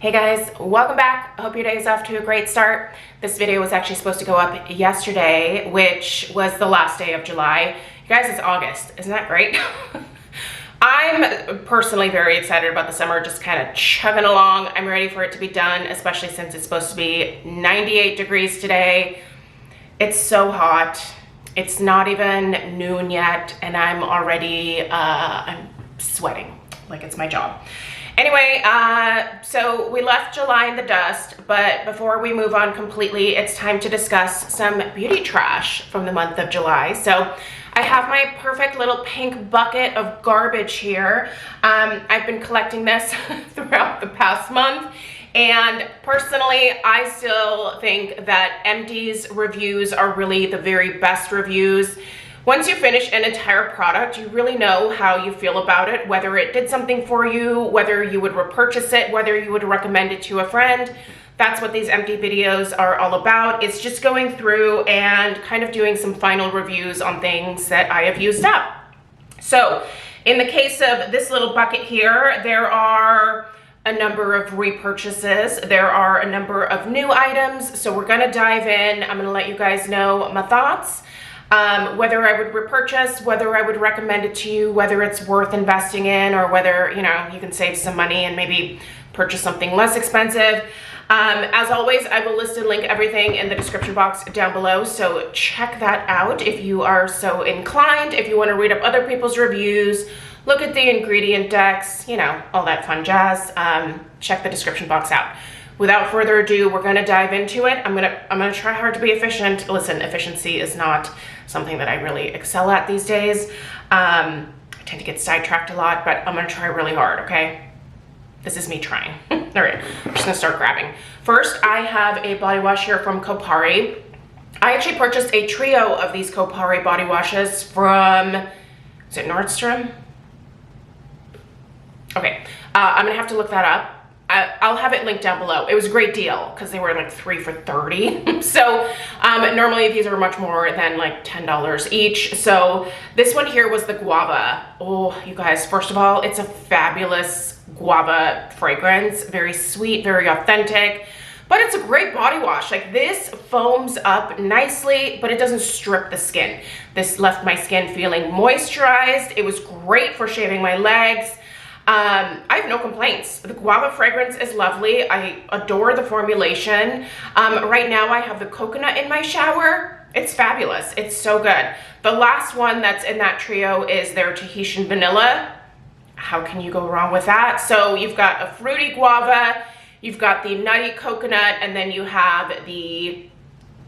Hey guys, welcome back. I hope your day is off to a great start. This video was actually supposed to go up yesterday, which was the last day of July. You guys, it's August. Isn't that great? I'm personally very excited about the summer, just kind of chugging along. I'm ready for it to be done, especially since it's supposed to be 98 degrees today. It's so hot. It's not even noon yet, and I'm already, I'm sweating like it's my job. Anyway, so we left July in the dust, but before we move on completely, it's time to discuss some beauty trash from the month of July. So I have my perfect little pink bucket of garbage here. I've been collecting this throughout the past month, and personally, I still think that Empties reviews are really the very best reviews. Once you finish an entire product, you really know how you feel about it, whether it did something for you, whether you would repurchase it, whether you would recommend it to a friend. That's what these empty videos are all about. It's just going through and kind of doing some final reviews on things that I have used up. So in the case of this little bucket here, there are a number of repurchases. There are a number of new items. So we're gonna dive in. I'm gonna let you guys know my thoughts. Whether I would repurchase, whether I would recommend it to you, whether it's worth investing in, or whether, you know, you can save some money and maybe purchase something less expensive. As always, I will list and link everything in the description box down below, so check that out if you are so inclined. If you want to read up other people's reviews, look at the ingredient decks, you know, all that fun jazz, check the description box out. Without further ado, we're gonna dive into it. I'm gonna try hard to be efficient. Listen, efficiency is not something that I really excel at these days. I tend to get sidetracked a lot, but I'm gonna try really hard, okay? This is me trying. All right, I'm just gonna start grabbing. First, I have a body wash here from Kopari. I actually purchased a trio of these Kopari body washes from, is it Nordstrom? Okay, I'm gonna have to look that up. I'll have it linked down below. It was a great deal because they were like 3 for $30. So normally these are much more than like $10 each. So this one here was the guava. Oh, you guys, first of all, it's a fabulous guava fragrance. Very sweet, very authentic, but it's a great body wash. Like, this foams up nicely, but it doesn't strip the skin. This left my skin feeling moisturized. It was great for shaving my legs. I have no complaints. The guava fragrance is lovely. I adore the formulation. Right now I have the coconut in my shower. It's fabulous. It's so good. The last one that's in that trio is their Tahitian vanilla. How can you go wrong with that? So you've got a fruity guava, you've got the nutty coconut, and then you have the,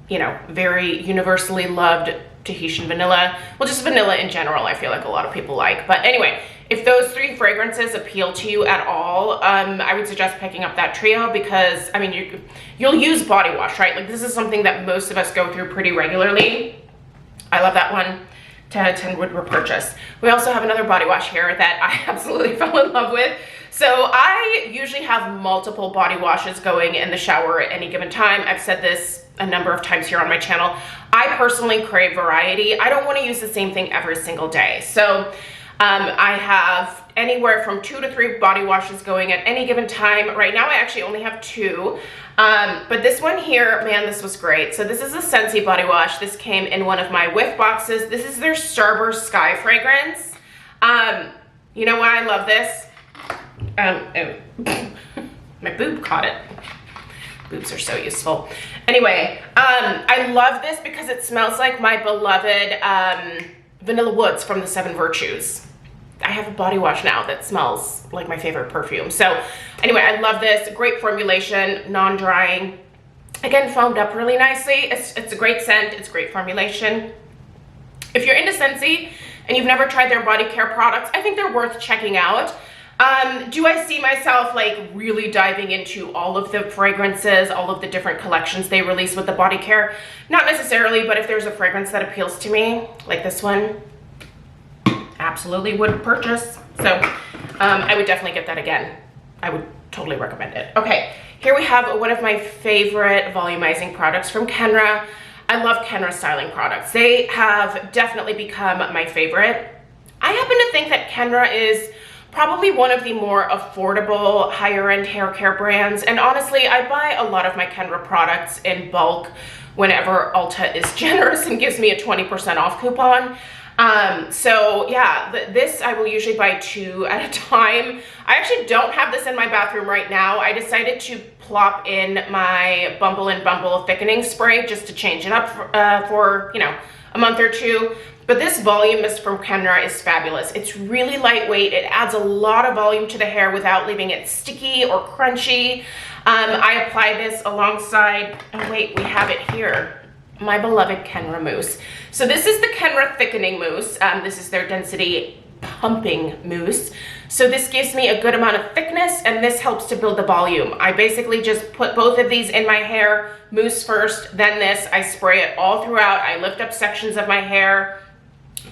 you know, very universally loved Tahitian vanilla. Well, just vanilla in general, I feel like a lot of people like. But anyway, if those 3 fragrances appeal to you at all, I would suggest picking up that trio because, I mean, you'll use body wash, right? Like, this is something that most of us go through pretty regularly. I love that one. 10 out of 10 would repurchase. We also have another body wash here that I absolutely fell in love with. So I usually have multiple body washes going in the shower at any given time. I've said this a number of times here on my channel. I personally crave variety. I don't want to use the same thing every single day. So I have anywhere from 2 to 3 body washes going at any given time. Right now I actually only have 2. But this one here, man, this was great. So this is a Scentsy body wash. This came in one of my whiff boxes. This is their Starburst Sky fragrance. You know why I love this? My boob caught it. Boobs are so useful. Anyway, I love this because it smells like my beloved Vanilla Woods from the 7 Virtues. I have a body wash now that smells like my favorite perfume. So anyway, I love this. Great formulation, non-drying. Again, foamed up really nicely. It's a great scent. It's great formulation. If you're into Scentsy and you've never tried their body care products, I think they're worth checking out. Do I see myself like really diving into all of the fragrances, all of the different collections they release with the body care? Not necessarily, but if there's a fragrance that appeals to me, like this one, absolutely would purchase. So I would definitely get that again. I would totally recommend it. Okay, here we have one of my favorite volumizing products from Kenra. I love Kenra styling products. They have definitely become my favorite. I happen to think that Kenra is probably one of the more affordable higher end hair care brands. And honestly, I buy a lot of my Kenra products in bulk whenever Ulta is generous and gives me a 20% off coupon. So yeah, this I will usually buy 2 at a time. I actually don't have this in my bathroom right now. I decided to plop in my Bumble and Bumble thickening spray just to change it up for you know, a month or 2. But this volume mist from Kenra is fabulous. It's really lightweight. It adds a lot of volume to the hair without leaving it sticky or crunchy. I apply this alongside, oh wait, we have it here, my beloved Kenra mousse. So this is the Kenra thickening mousse. This is their density pumping mousse. So this gives me a good amount of thickness, and this helps to build the volume. I basically just put both of these in my hair, mousse first, then this. I spray it all throughout. I lift up sections of my hair.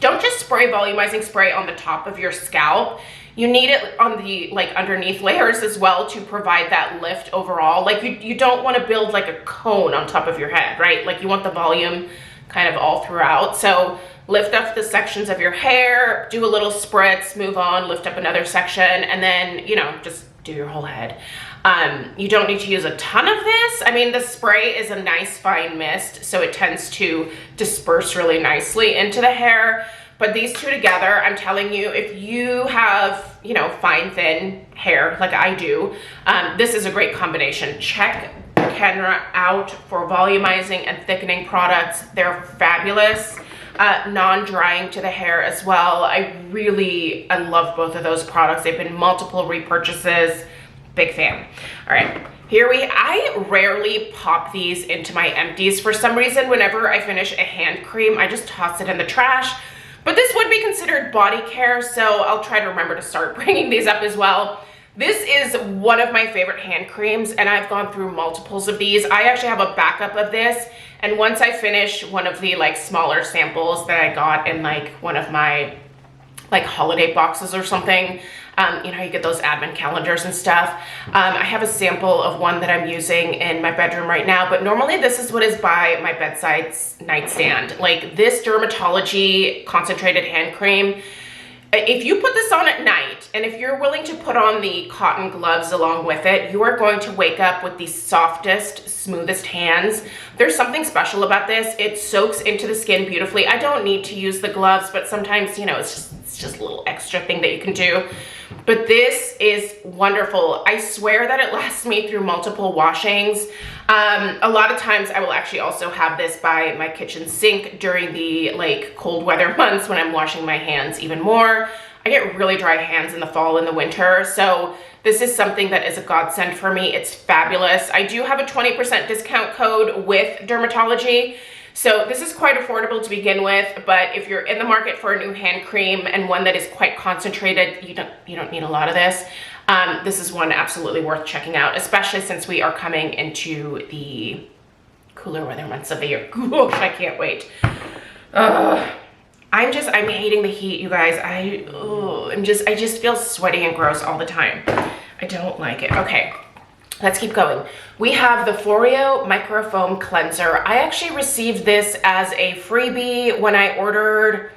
Don't just spray volumizing spray on the top of your scalp. You need it on the like underneath layers as well to provide that lift overall. Like you don't want to build like a cone on top of your head, right? Like you want the volume kind of all throughout. So lift up the sections of your hair, do a little spritz, move on, lift up another section, and then, you know, just do your whole head. You don't need to use a ton of this. I mean, the spray is a nice fine mist, so it tends to disperse really nicely into the hair. But these two together, I'm telling you, if you have, you know, fine, thin hair like I do, this is a great combination. Check Kenra out for volumizing and thickening products. They're fabulous. Non-drying to the hair as well. I love both of those products. They've been multiple repurchases. Big fan. All right, I rarely pop these into my empties. For some reason, whenever I finish a hand cream, I just toss it in the trash. But this would be considered body care, so I'll try to remember to start bringing these up as well. This is one of my favorite hand creams, and I've gone through multiples of these. I actually have a backup of this, and once I finish one of the like smaller samples that I got in like one of my like holiday boxes or something, you know, you get those advent calendars and stuff. I have a sample of one that I'm using in my bedroom right now, but normally this is what is by my bedside nightstand. Like this Dermatology concentrated hand cream, if you put this on at night, and if you're willing to put on the cotton gloves along with it, you are going to wake up with the softest, smoothest hands. There's something special about this. It soaks into the skin beautifully. I don't need to use the gloves, but sometimes, you know, it's just a little extra thing that you can do. But this is wonderful. I swear that it lasts me through multiple washings. A lot of times I will actually also have this by my kitchen sink during the like cold weather months when I'm washing my hands even more. I get really dry hands in the fall and the winter, so this is something that is a godsend for me. It's fabulous. I do have a 20% discount code with Dermatology. So this is quite affordable to begin with, but if you're in the market for a new hand cream and one that is quite concentrated, you don't need a lot of this. This is one absolutely worth checking out, especially since we are coming into the cooler weather months of the year. Gosh, I can't wait. I'm hating the heat, you guys. I just feel sweaty and gross all the time. I don't like it. Okay. Let's keep going. We have the Foreo Microfoam Cleanser. I actually received this as a freebie when I ordered,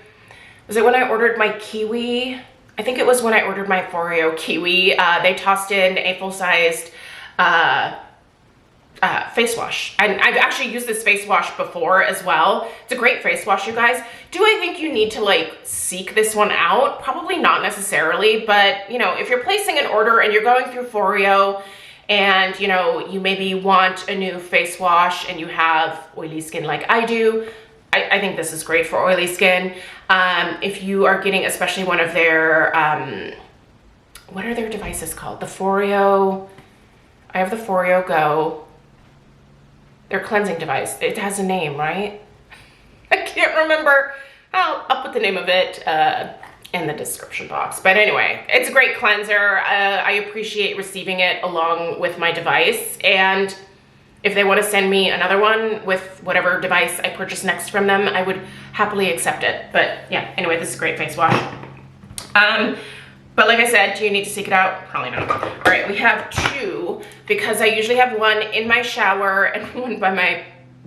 was it when I ordered my Kiwi? I think it was when I ordered my Foreo Kiwi. They tossed in a full-sized face wash. And I've actually used this face wash before as well. It's a great face wash, you guys. Do I think you need to like seek this one out? Probably not necessarily, but you know, if you're placing an order and you're going through Foreo, and you know, you maybe want a new face wash and you have oily skin like I do, I think this is great for oily skin. If you are getting especially one of their, what are their devices called? The Foreo, I have the Foreo Go, their cleansing device. It has a name, right? I can't remember. I'll put the name of it in the description box. But anyway, it's a great cleanser. I appreciate receiving it along with my device. And if they want to send me another one with whatever device I purchase next from them, I would happily accept it. But yeah, anyway, this is a great face wash. But like I said, do you need to seek it out? Probably not. All right, we have two, because I usually have one in my shower and one by my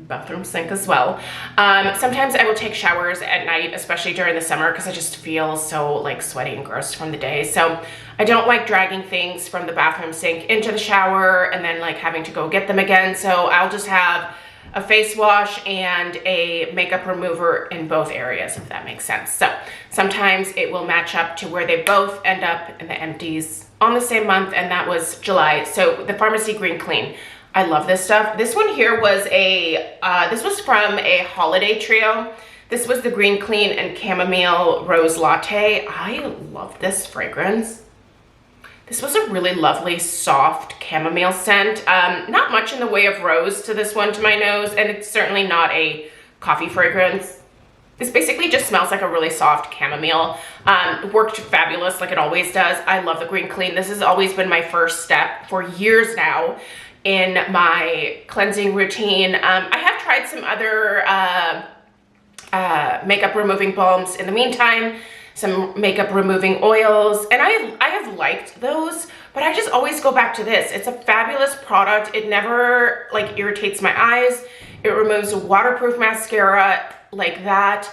bathroom sink as well. Sometimes I will take showers at night, especially during the summer, because I just feel so like sweaty and gross from the day. So I don't like dragging things from the bathroom sink into the shower and then like having to go get them again. So I'll just have a face wash and a makeup remover in both areas, if that makes sense. So sometimes it will match up to where they both end up in the empties on the same month, and that was July. So the Pharmacy Green Clean. I love this stuff. This one here was this was from a holiday trio. This was the Green Clean and Chamomile Rose Latte. I love this fragrance. This was a really lovely, soft chamomile scent. Not much in the way of rose to this one to my nose, and it's certainly not a coffee fragrance. This basically just smells like a really soft chamomile. Worked fabulous like it always does. I love the Green Clean. This has always been my first step for years now in my cleansing routine. I have tried some other makeup removing balms in the meantime, some makeup removing oils, and I have liked those, but I just always go back to this. It's a fabulous product. It never like irritates my eyes. It removes waterproof mascara like that.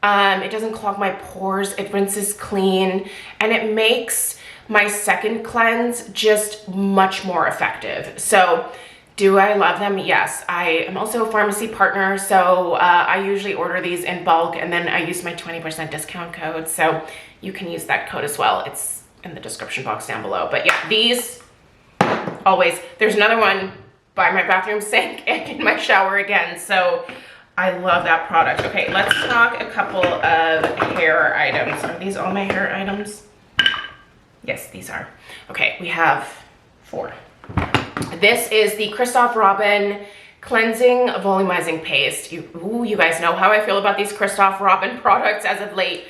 It doesn't clog my pores. It rinses clean, and it makes my second cleanse just much more effective. So do I love them? Yes. I am also a pharmacy partner, so I usually order these in bulk, and then I use my 20% discount code, so you can use that code as well. It's in the description box down below. But yeah, these always. There's another one by my bathroom sink and in my shower again, so I love that product. Okay, let's talk a couple of hair items. Are these all my hair items? Yes, these are. Okay, we have 4. This is the Christoph Robin Cleansing Volumizing Paste. You guys know how I feel about these Christoph Robin products as of late.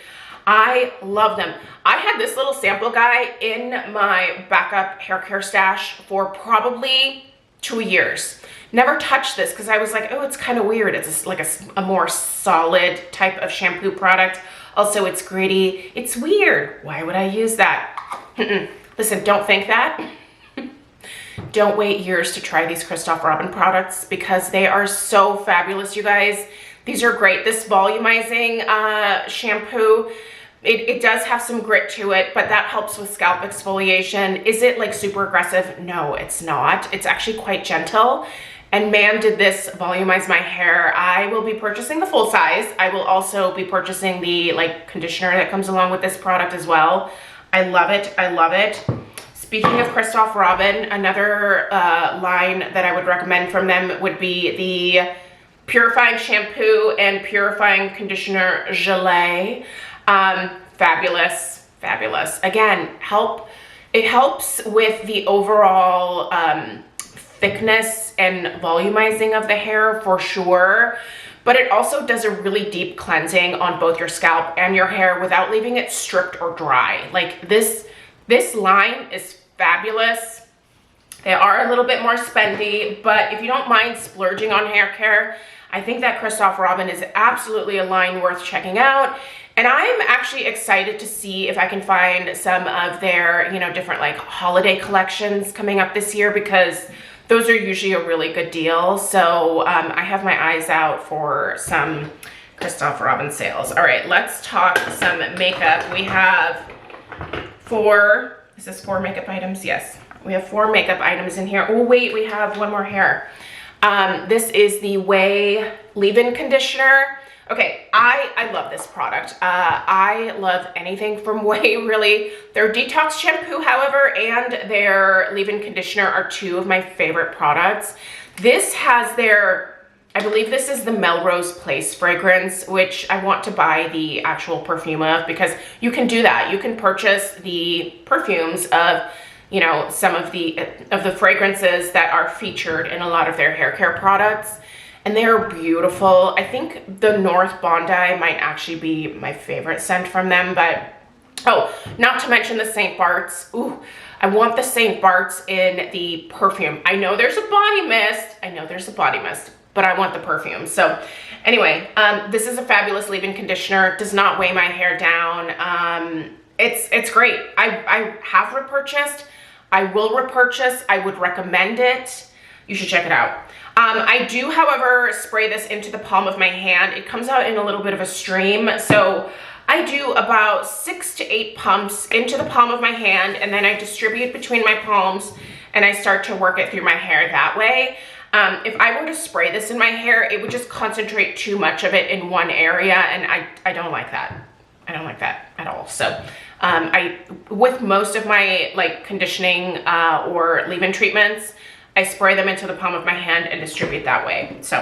I love them. I had this little sample guy in my backup hair care stash for probably 2 years. Never touched this because I was like, oh, it's kind of weird. It's like a more solid type of shampoo product. Also, it's gritty. It's weird. Why would I use that? Listen, don't think that. Don't wait years to try these Christoph Robin products because they are so fabulous, you guys. These are great. This volumizing shampoo, it does have some grit to it, but that helps with scalp exfoliation. Is it like super aggressive? No, it's not. It's actually quite gentle. And man, did this volumize my hair. I will be purchasing the full size. I will also be purchasing the like conditioner that comes along with this product as well. I love it. I love it. Speaking of Christoph Robin, another line that I would recommend from them would be the Purifying Shampoo and Purifying Conditioner Gelée. Fabulous, fabulous. Again, it helps with the overall thickness and volumizing of the hair for sure, but it also does a really deep cleansing on both your scalp and your hair without leaving it stripped or dry. Like this line is fabulous. They are a little bit more spendy, but if you don't mind splurging on hair care, I think that Christoph Robin is absolutely a line worth checking out. And I'm actually excited to see if I can find some of their, different like holiday collections coming up this year, because those are usually a really good deal. So I have my eyes out for some Christoph Robin sales. All right, let's talk some makeup. We have 4, is this 4 makeup items? Yes, we have 4 makeup items in here. Oh wait, we have one more here. This is the Way leave-in conditioner. Okay, I love this product. I love anything from Way, really. Their detox shampoo, however, and their leave-in conditioner are 2 of my favorite products. This has I believe this is the Melrose Place fragrance, which I want to buy the actual perfume of, because you can do that. You can purchase the perfumes of, some of the fragrances that are featured in a lot of their hair care products. And they are beautiful. I think the North Bondi might actually be my favorite scent from them, but, oh, not to mention the St. Bart's. Ooh, I want the St. Bart's in the perfume. I know there's a body mist, but I want the perfume. So anyway, this is a fabulous leave-in conditioner. It does not weigh my hair down. It's great. I have repurchased. I will repurchase. I would recommend it. You should check it out. I do, however, spray this into the palm of my hand. It comes out in a little bit of a stream, so I do about 6 to 8 pumps into the palm of my hand, and then I distribute between my palms, and I start to work it through my hair that way. If I were to spray this in my hair, it would just concentrate too much of it in one area, and I don't like that. I don't like that at all. So with most of my like conditioning or leave-in treatments, I spray them into the palm of my hand and distribute that way. So,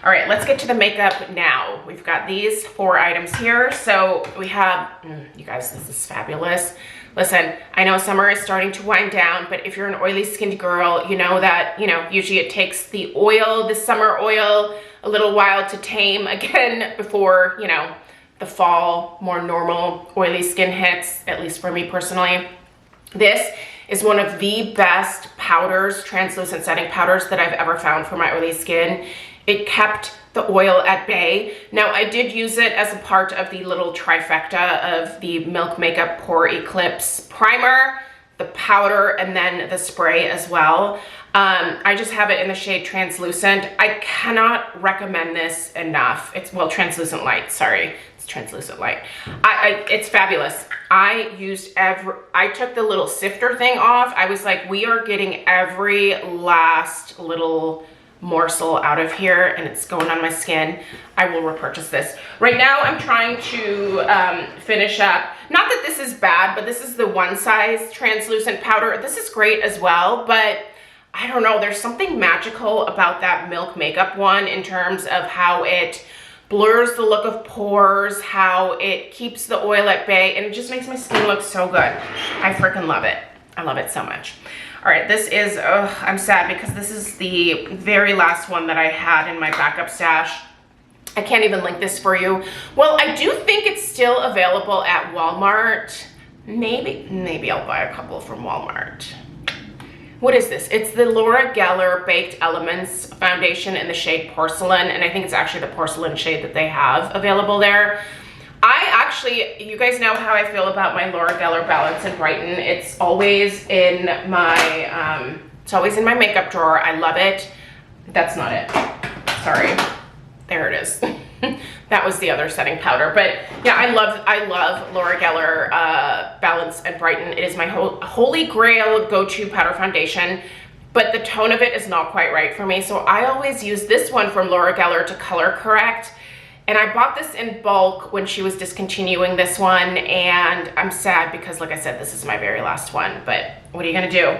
all right, let's get to the makeup now. We've got these 4 items here. So we have, you guys, this is fabulous. Listen, I know summer is starting to wind down, but if you're an oily skinned girl, you know that, usually it takes the oil, the summer oil, a little while to tame again before, the fall, more normal oily skin hits, at least for me personally. This is one of the best powders, translucent setting powders that I've ever found for my oily skin. It kept the oil at bay. Now, I did use it as a part of the little trifecta of the Milk Makeup Pore Eclipse primer, the powder, and then the spray as well. I just have it in the shade Translucent. I cannot recommend this enough. It's, well, Translucent Light, sorry. It's Translucent Light. It's fabulous. I took the little sifter thing off. I was like, we are getting every last little morsel out of here, and it's going on my skin. I will repurchase this. Right now, I'm trying to finish up. Not that this is bad, but this is the one size translucent powder. This is great as well, but I don't know. There's something magical about that Milk Makeup one in terms of how it blurs the look of pores, how it keeps the oil at bay, and it just makes my skin look so good. I freaking love it. I love it so much. All right, this is, I'm sad because this is the very last one that I had in my backup stash. I can't even link this for you. Well, I do think it's still available at Walmart. Maybe I'll buy a couple from Walmart. What is this? It's the Laura Geller Baked Elements foundation in the shade Porcelain, and I think it's actually the porcelain shade that they have available there. You guys know how I feel about my Laura Geller Balance and Brighten. It's always in my, makeup drawer. I love it. That's not it. Sorry. There it is. That was the other setting powder. But yeah, I love Laura Geller Balance and Brighten. It is my holy grail go-to powder foundation, but the tone of it is not quite right for me. So I always use this one from Laura Geller to color correct. And I bought this in bulk when she was discontinuing this one, and I'm sad because, like I said, this is my very last one. But what are you gonna do?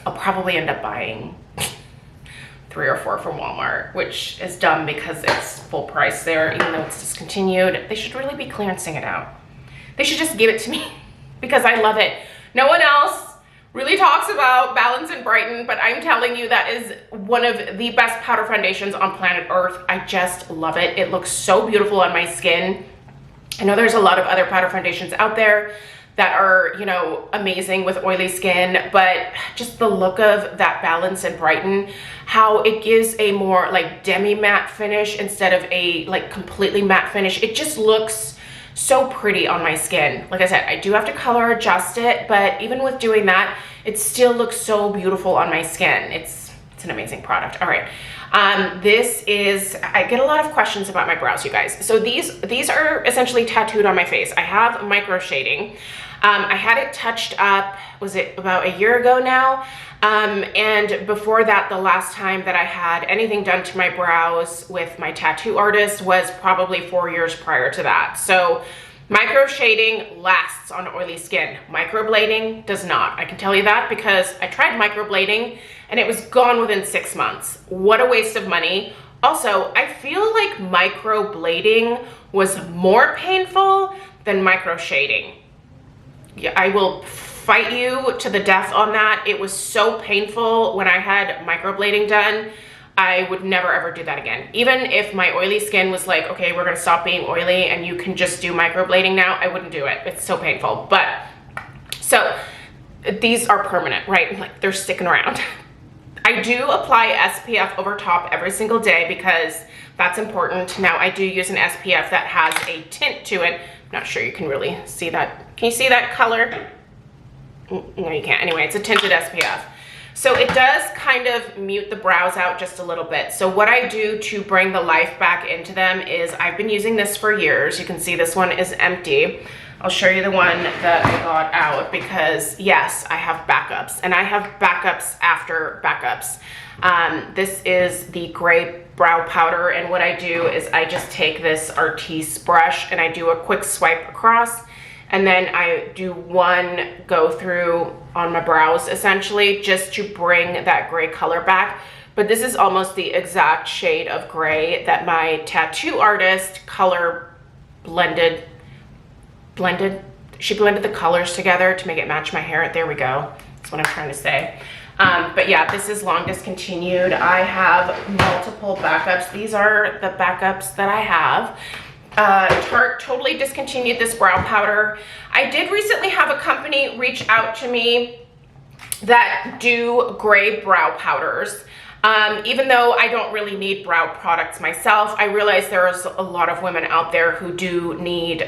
I'll probably end up buying 3 or 4 from Walmart, which is dumb because it's full price there, even though it's discontinued. They should really be clearancing it out. They should just give it to me because I love it. No one else really talks about Balance and Brighten, but I'm telling you, that is one of the best powder foundations on planet Earth. I just love it. It looks so beautiful on my skin. I know there's a lot of other powder foundations out there that are, amazing with oily skin, but just the look of that Balance and Brighten, how it gives a more like demi-matte finish instead of a like completely matte finish. It just looks so pretty on my skin. Like I said, I do have to color adjust it, but even with doing that, it still looks so beautiful on my skin. It's an amazing product. All right. I get a lot of questions about my brows, you guys. So these are essentially tattooed on my face. I have micro shading. I had it touched up, was it about a year ago now? And before that, the last time that I had anything done to my brows with my tattoo artist was probably 4 years prior to that. So micro shading lasts on oily skin. Microblading does not. I can tell you that because I tried microblading and it was gone within 6 months. What a waste of money. Also, I feel like microblading was more painful than micro shading. Yeah, I will fight you to the death on that. It was so painful when I had microblading done. I would never ever do that again. Even if my oily skin was like, okay, we're gonna stop being oily and you can just do microblading now, I wouldn't do it. It's so painful. But so these are permanent, right? Like they're sticking around. I do apply SPF over top every single day because that's important. Now I do use an SPF that has a tint to it. I'm not sure you can really see that. Can you see that color? No, you can't. Anyway, it's a tinted SPF. So it does kind of mute the brows out just a little bit. So what I do to bring the life back into them is I've been using this for years. You can see this one is empty. I'll show you the one that I got out because yes, I have backups and I have backups after backups. This is the gray brow powder, and what I do is I just take this Artis brush and I do a quick swipe across, and then I do one go through on my brows essentially just to bring that gray color back. But this is almost the exact shade of gray that my tattoo artist color blended. She blended the colors together to make it match my hair. There we go. That's what I'm trying to say. But yeah, this is long discontinued. I have multiple backups. These are the backups that I have. Tarte totally discontinued this brow powder. I did recently have a company reach out to me that do gray brow powders. Even though I don't really need brow products myself, I realize there's a lot of women out there who do need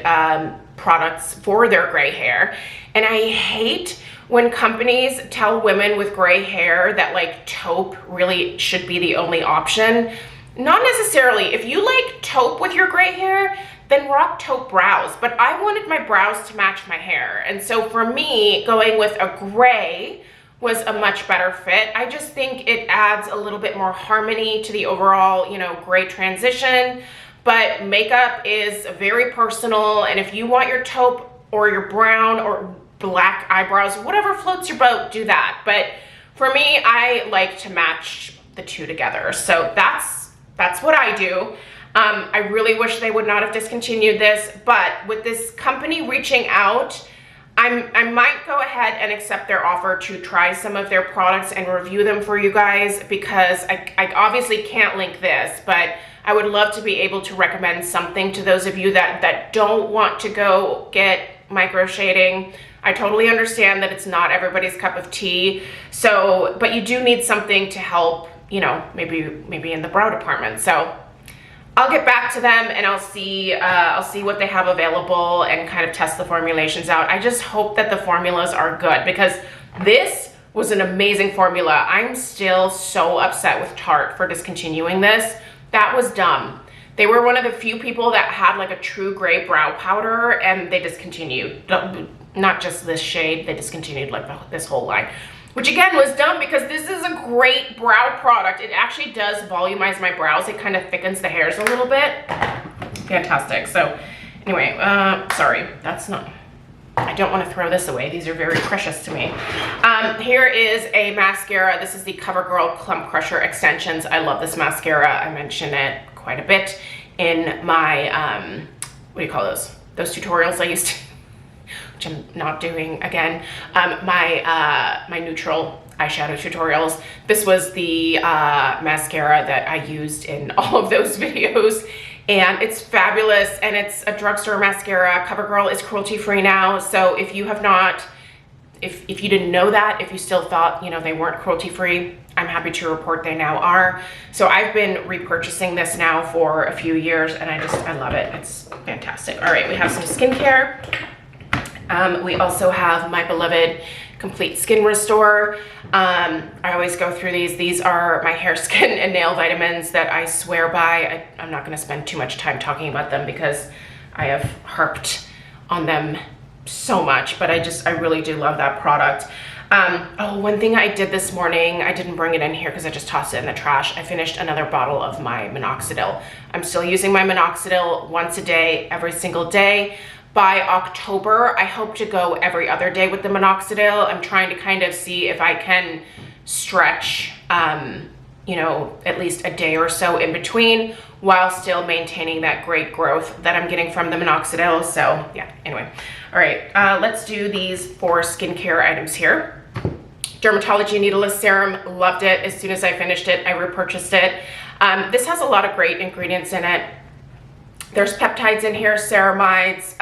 products for their gray hair. And I hate when companies tell women with gray hair that like taupe really should be the only option. Not necessarily. If you like taupe with your gray hair, then rock taupe brows. But I wanted my brows to match my hair. And so for me, going with a gray was a much better fit. I just think it adds a little bit more harmony to the overall, you know, gray transition. But makeup is very personal. And if you want your taupe or your brown or black eyebrows, whatever floats your boat, do that. But for me, I like to match the two together. So that's what I do. I really wish they would not have discontinued this, but with this company reaching out, I might go ahead and accept their offer to try some of their products and review them for you guys, because I obviously can't link this, but I would love to be able to recommend something to those of you that don't want to go get micro shading. I totally understand that it's not everybody's cup of tea. So, but you do need something to help, you know, maybe in the brow department. So I'll get back to them and I'll see what they have available and kind of test the formulations out. I just hope that the formulas are good, because this was an amazing formula. I'm still so upset with Tarte for discontinuing this. That was dumb. They were one of the few people that had like a true gray brow powder, and they discontinued. Not just this shade, they discontinued like this whole line. Which again was dumb, because this is a great brow product. It actually does volumize my brows. It kind of thickens the hairs a little bit. Fantastic. So anyway, sorry, that's not, I don't want to throw this away. These are very precious to me. Here is a mascara. This is the CoverGirl Clump Crusher Extensions. I love this mascara. I mention it quite a bit in my, what do you call those? Those tutorials I used to, which I'm not doing again. My neutral eyeshadow tutorials. This was the mascara that I used in all of those videos, and it's fabulous, and it's a drugstore mascara. CoverGirl is cruelty-free now, so if you have not, if you didn't know that, if you still thought, you know, they weren't cruelty-free, I'm happy to report they now are. So I've been repurchasing this now for a few years, and I love it. It's fantastic. All right, we have some skincare. We also have my beloved Complete Skin Restore. I always go through these. These are my hair, skin, and nail vitamins that I swear by. I'm not going to spend too much time talking about them because I have harped on them so much, but I really do love that product. Oh, one thing I did this morning, I didn't bring it in here because I just tossed it in the trash. I finished another bottle of my minoxidil. I'm still using my minoxidil once a day, every single day. By October, I hope to go every other day with the minoxidil. I'm trying to kind of see if I can stretch, you know, at least a day or so in between while still maintaining that great growth that I'm getting from the minoxidil. So yeah, anyway. All right, let's do these 4 skincare items here. Dermatology Needleless Serum, loved it. As soon as I finished it, I repurchased it. This has a lot of great ingredients in it. There's peptides in here, ceramides.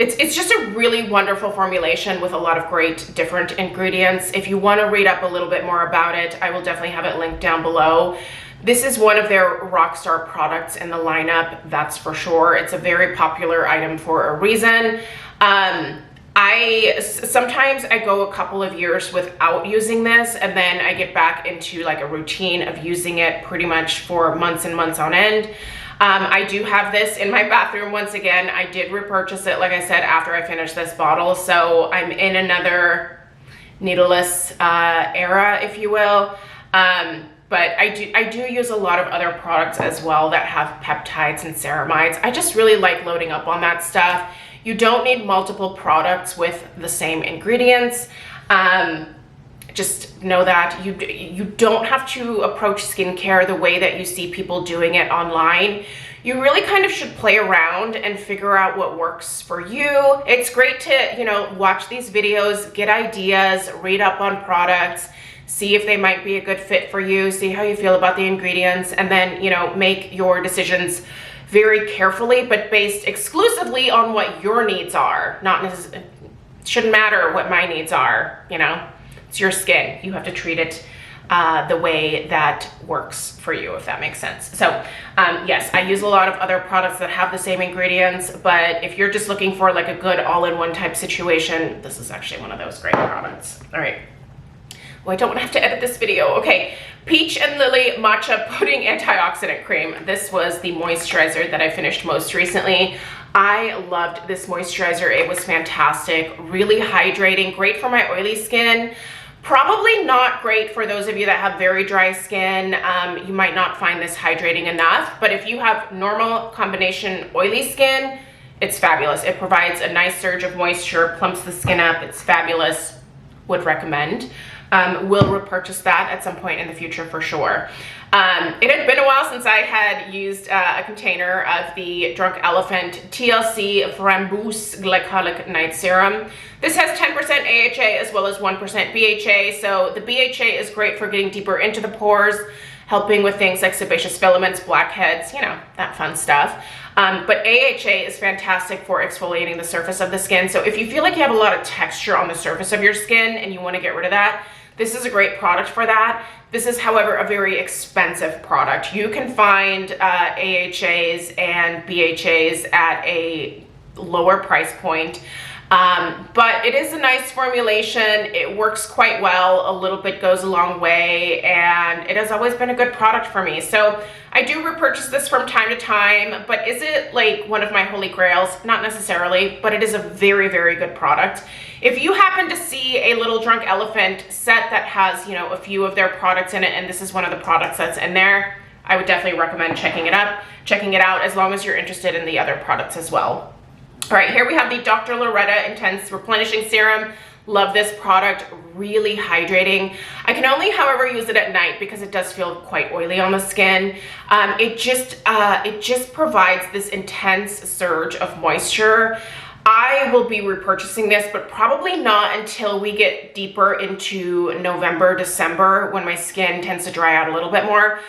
It's just a really wonderful formulation with a lot of great different ingredients. If you want to read up a little bit more about it, I will definitely have it linked down below. This is one of their rockstar products in the lineup, that's for sure. It's a very popular item for a reason. Sometimes I go a couple of years without using this, and then I get back into like a routine of using it pretty much for months and months on end. I do have this in my bathroom once again. I did repurchase it, like I said, after I finished this bottle, so I'm in another needleless era, if you will. But I do use a lot of other products as well that have peptides and ceramides. I just really like loading up on that stuff. You don't need multiple products with the same ingredients. Just know that you don't have to approach skincare the way that you see people doing it online. You really kind of should play around and figure out what works for you. It's great to, you know, watch these videos, get ideas, read up on products, see if they might be a good fit for you, see how you feel about the ingredients, and then, you know, make your decisions very carefully, but based exclusively on what your needs are. Not necessarily, shouldn't matter what my needs are, you know. It's your skin. You have to treat it the way that works for you, if that makes sense. So yes, I use a lot of other products that have the same ingredients, but if you're just looking for like a good all-in-one type situation, this is actually one of those great products. All right. Well, I don't want to have to edit this video. Okay, Peach and Lily Matcha Pudding Antioxidant Cream. This was the moisturizer that I finished most recently. I loved this moisturizer. It was fantastic, really hydrating, great for my oily skin. Probably not great for those of you that have very dry skin. You might not find this hydrating enough, but if you have normal combination oily skin, it's fabulous. It provides a nice surge of moisture, plumps the skin up. It's fabulous. Would recommend. Will repurchase that at some point in the future for sure. It had been a while since I had used a container of the Drunk Elephant TLC Framboos Glycolic Night Serum. This has 10% AHA as well as 1% BHA, so the BHA is great for getting deeper into the pores, helping with things like sebaceous filaments, blackheads, you know, that fun stuff. But AHA is fantastic for exfoliating the surface of the skin. So if you feel like you have a lot of texture on the surface of your skin and you want to get rid of that, this is a great product for that. This is, however, a very expensive product. You can find AHAs and BHAs at a lower price point. But it is a nice formulation. It works quite well. A little bit goes a long way, and it has always been a good product for me. So I do repurchase this from time to time, but is it like one of my holy grails? Not necessarily, but it is a very, very good product. If you happen to see a little Drunk Elephant set that has, you know, a few of their products in it, and this is one of the products that's in there, I would definitely recommend checking it out, as long as you're interested in the other products as well. All right, here we have the Dr. Loretta Intense Replenishing Serum. Love this product, really hydrating. I can only, however, use it at night because it does feel quite oily on the skin. It just provides this intense surge of moisture. I will be repurchasing this, but probably not until we get deeper into November, December, when my skin tends to dry out a little bit more.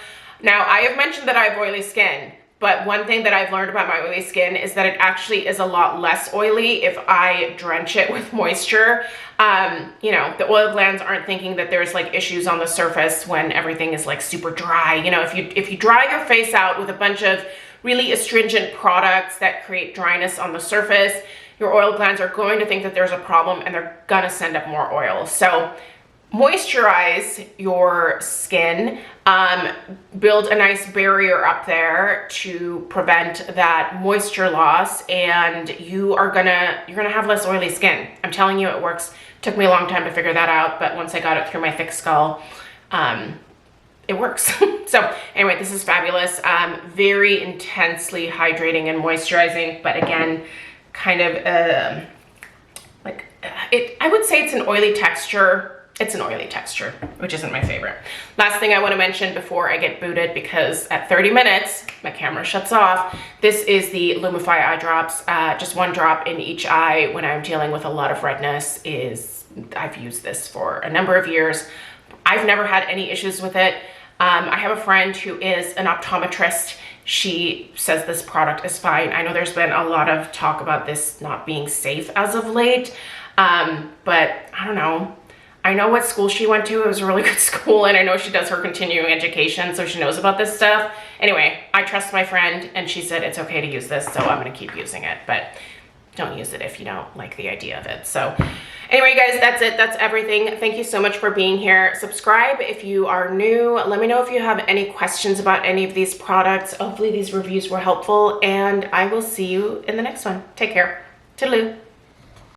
Now, I have mentioned that I have oily skin. But one thing that I've learned about my oily skin is that it actually is a lot less oily if I drench it with moisture. You know, the oil glands aren't thinking that there's like issues on the surface when everything is like super dry. You know, if you dry your face out with a bunch of really astringent products that create dryness on the surface, your oil glands are going to think that there's a problem and they're gonna send up more oil. So moisturize your skin, build a nice barrier up there to prevent that moisture loss, and you're gonna have less oily skin. I'm telling you, it works. Took me a long time to figure that out, but once I got it through my thick skull, it works. So anyway, this is fabulous. Very intensely hydrating and moisturizing, but again, kind of I would say it's an oily texture. It's an oily texture, which isn't my favorite. Last thing I want to mention before I get booted, because at 30 minutes, my camera shuts off. This is the Lumify eye drops. Just one drop in each eye when I'm dealing with a lot of redness. I've used this for a number of years. I've never had any issues with it. I have a friend who is an optometrist. She says this product is fine. I know there's been a lot of talk about this not being safe as of late, but I don't know. I know what school she went to. It was a really good school, and I know she does her continuing education, so she knows about this stuff. Anyway, I trust my friend, and she said it's okay to use this, so I'm gonna keep using it. But don't use it if you don't like the idea of it. So anyway, guys, that's it. That's everything. Thank you so much for being here. Subscribe if you are new. Let me know if you have any questions about any of these products. Hopefully these reviews were helpful, and I will see you in the next one. Take care. Toodaloo.